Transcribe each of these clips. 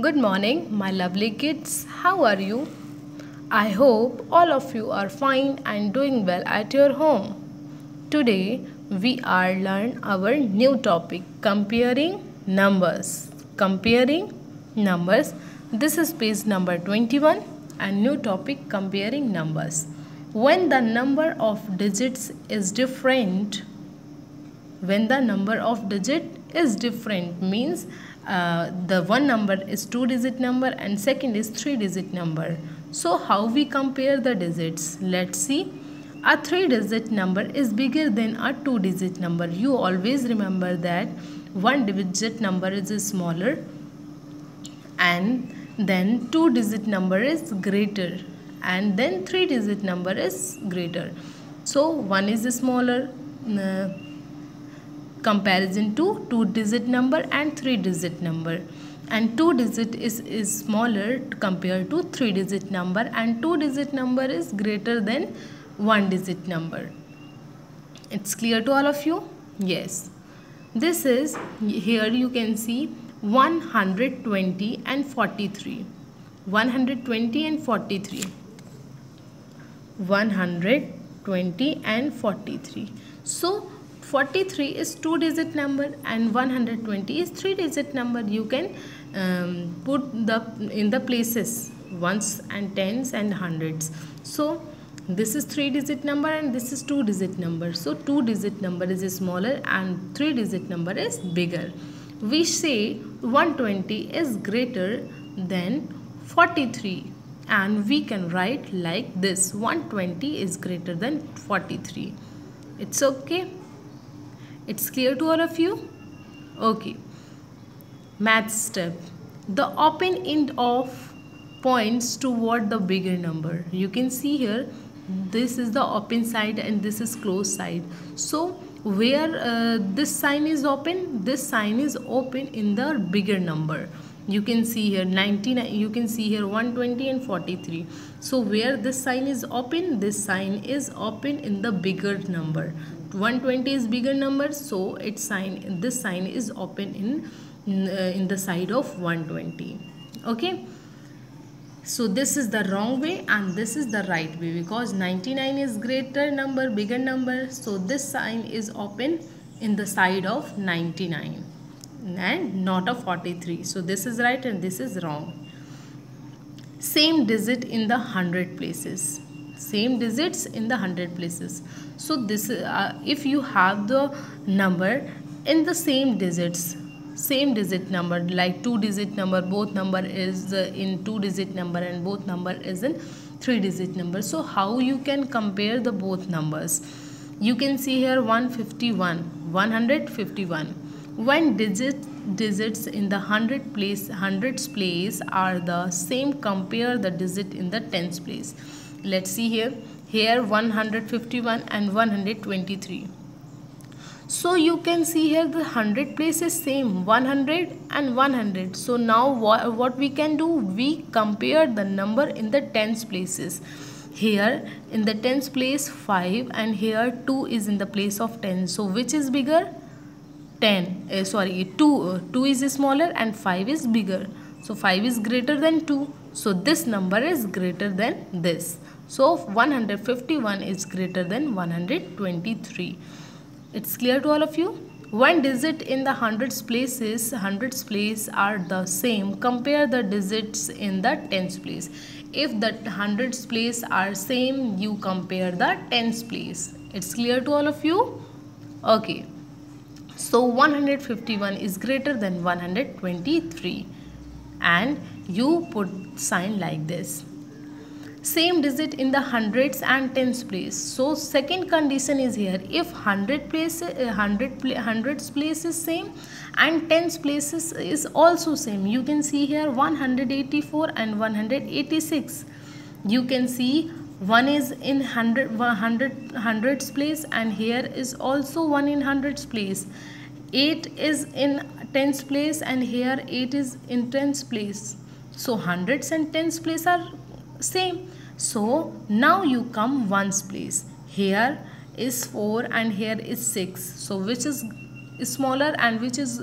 Good morning, my lovely kids. How are you? I hope all of you are fine and doing well at your home. Today we are learn our new topic, comparing numbers. Comparing numbers. This is page number 21 and new topic, comparing numbers. When the number of digits is different, when the number of digit is different means the one number is 2-digit number and second is 3-digit number. So how we compare the digits? Let's see. A 3-digit number is bigger than a 2-digit number. You always remember that 1-digit number is smaller and then 2-digit number is greater and then 3-digit number is greater. So one is smaller comparison to 2-digit number and 3-digit number, and 2-digit is smaller compared to 3-digit number, and 2-digit number is greater than 1-digit number. It's clear to all of you? Yes. This is, here you can see 120 and 43. 120 and 43. 120 and 43. So 43 is 2-digit number and 120 is 3-digit number. You can put in the places ones and tens and hundreds. So this is 3-digit number and this is 2-digit number. So 2-digit number is smaller and 3-digit number is bigger. We say 120 is greater than 43 and we can write like this: 120 is greater than 43. It's okay? It's clear to all of you? Okay. Math step. The open end of points toward the bigger number. You can see here, this is the open side and this is closed side. So where this sign is open, this sign is open in the bigger number. You can see here 99, you can see here 120 and 43. So where this sign is open, this sign is open in the bigger number. 120 is bigger number, so its sign, this sign is open in the side of 120. Okay, so this is the wrong way and this is the right way, because 99 is greater number, bigger number, so this sign is open in the side of 99 and not of 43. So this is right and this is wrong. Same digit in the 100 places. Same digits in the 100 places. So this if you have the number in the same digits, same digit number, like 2-digit number, both number is in 2-digit number and both number is in 3-digit number. So how you can compare the both numbers? You can see here 151, 151. When digits in the hundreds place are the same, compare the digit in the tens place. Let's see here. Here 151 and 123. So you can see here the 100 place is same, 100 and 100. So now what we can do? We compare the number in the tens places. Here in the tens place 5 and here 2 is in the place of 10. So which is bigger? 2 is smaller and 5 is bigger. So 5 is greater than 2. So this number is greater than this. So 151 is greater than 123. It's clear to all of you? One digit in the hundreds place are the same. Compare the digits in the tens place. If the hundreds place are same, you compare the tens place. It's clear to all of you? Okay. So 151 is greater than 123 and you put sign like this. Same digit in the hundreds and tens place. So second condition is here, if hundreds place is same and tens places is also same. You can see here 184 and 186. You can see one is in hundreds place and here is also one in hundreds place. 8 is in tens place and here 8 is in tens place. So hundreds and tens place are same. So now you come ones place. Here is 4 and here is 6. So which is smaller and which is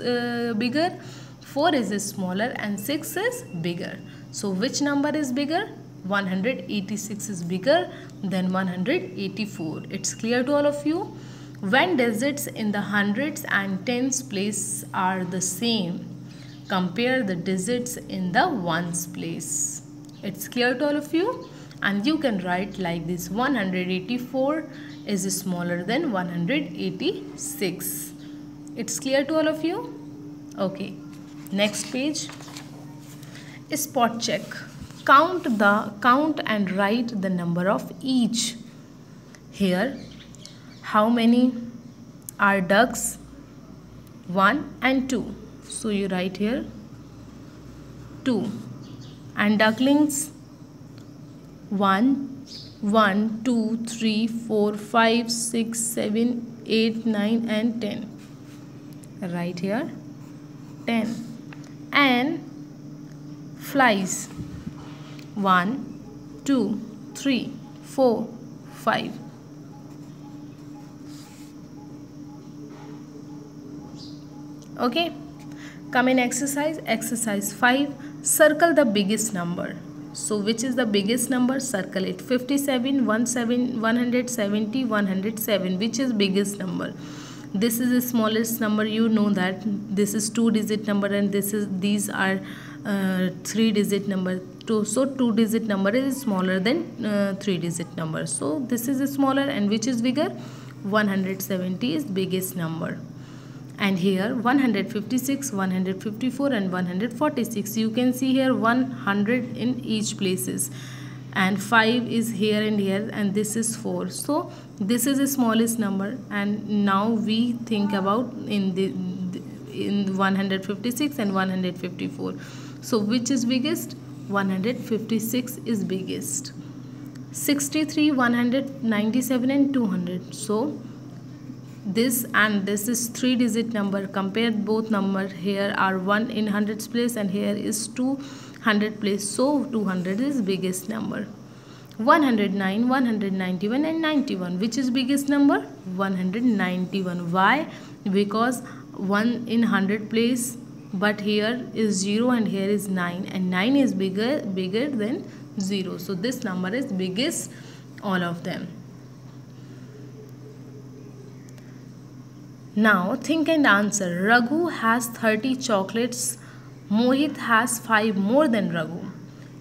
bigger? 4 is smaller and 6 is bigger. So which number is bigger? 186 is bigger than 184. It's clear to all of you? When digits in the hundreds and tens place are the same, compare the digits in the ones place. It's clear to all of you? And you can write like this: 184 is smaller than 186. It's clear to all of you? Okay. Next page. Spot check. Count and write the number of each. Here, how many are ducks? 1 and 2. So you write here 2. And ducklings? 1, 2, 3, 4, 5, 6, 7, 8, 9 and 10. Right here 10. And flies? 1, 2, 3, 4, 5. Okay. Come in exercise. Exercise 5. Circle the biggest number. So which is the biggest number? Circle it. 57, 170, 107. Which is biggest number? This is the smallest number. You know that this is 2-digit number and these are 3-digit number. So 2-digit number is smaller than 3-digit number. So this is smaller, and which is bigger? 170 is biggest number. And here 156, 154 and 146. You can see here 100 in each places, and 5 is here and here, and this is 4. So this is the smallest number, and now we think about in 156 and 154. So which is biggest? 156 is biggest. 63, 197 and 200. So this and this is 3-digit number. Compare both number. Here are 1 in hundreds place and here is 200 place. So 200 is biggest number. 109, 191 and 91. Which is biggest number? 191. Why? Because 1 in 100 place, but here is 0 and here is 9, and 9 is bigger than 0. So this number is biggest all of them. Now think and answer. Raghu has 30 chocolates. Mohit has 5 more than Raghu.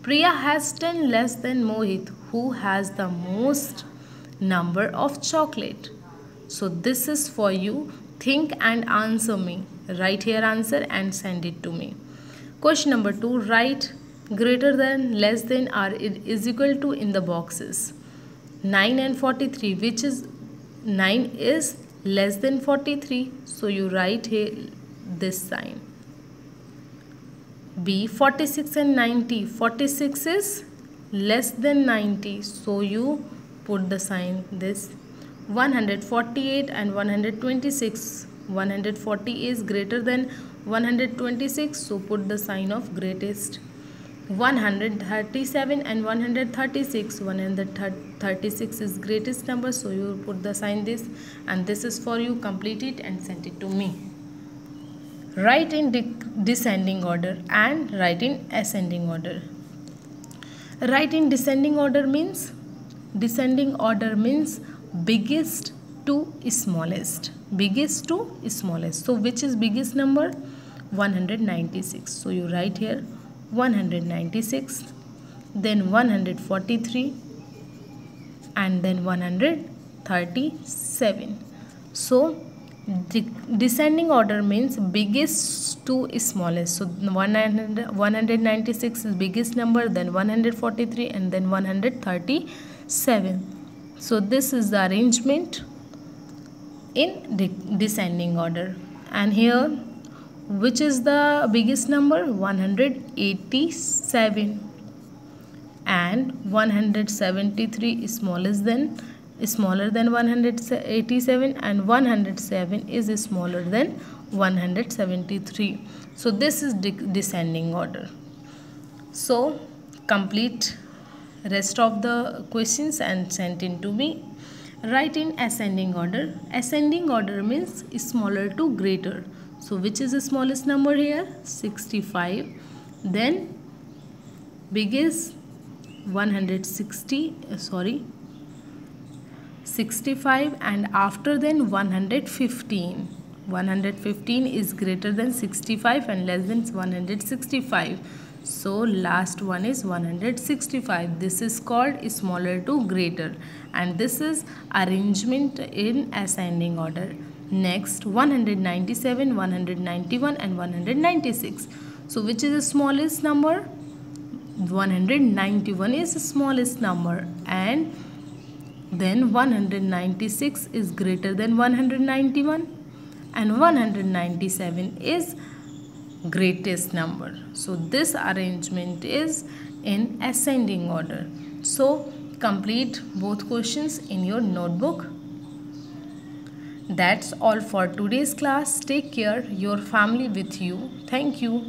Priya has 10 less than Mohit. Who has the most number of chocolate? So this is for you. Think and answer me. Write here answer and send it to me. Question number 2. Write greater than, less than or is equal to in the boxes. 9 and 43. Which is 9 is less than 43. So you write here this sign. B. 46 and 90. 46 is less than 90. So you put the sign this. 148 and 126. 140 is greater than 126. So put the sign of greatest. 137 and 136. 136 is greatest number. So you put the sign this, and this is for you. Complete it and send it to me. Write in descending order and write in ascending order. Write in descending order means biggest to smallest. Biggest to smallest. So which is biggest number? 196. So you write here 196, then 143 and then 137. So descending order means biggest to smallest. So 196 is biggest number, then 143 and then 137. So this is the arrangement in descending order. And here, which is the biggest number? 187, and 173 is smaller than 187, and 107 is smaller than 173. So this is descending order. So complete rest of the questions and send in to me. Write in ascending order. Ascending order means smaller to greater. So which is the smallest number here? 65. Then biggest 65, and after then 115. 115 is greater than 65 and less than 165. So last one is 165. This is called smaller to greater, and this is arrangement in ascending order. Next 197, 191 and 196. So which is the smallest number? 191 is the smallest number, and then 196 is greater than 191, and 197 is greatest number. So this arrangement is in ascending order. So complete both questions in your notebook. That's all for today's class. Take care, your family with you. Thank you.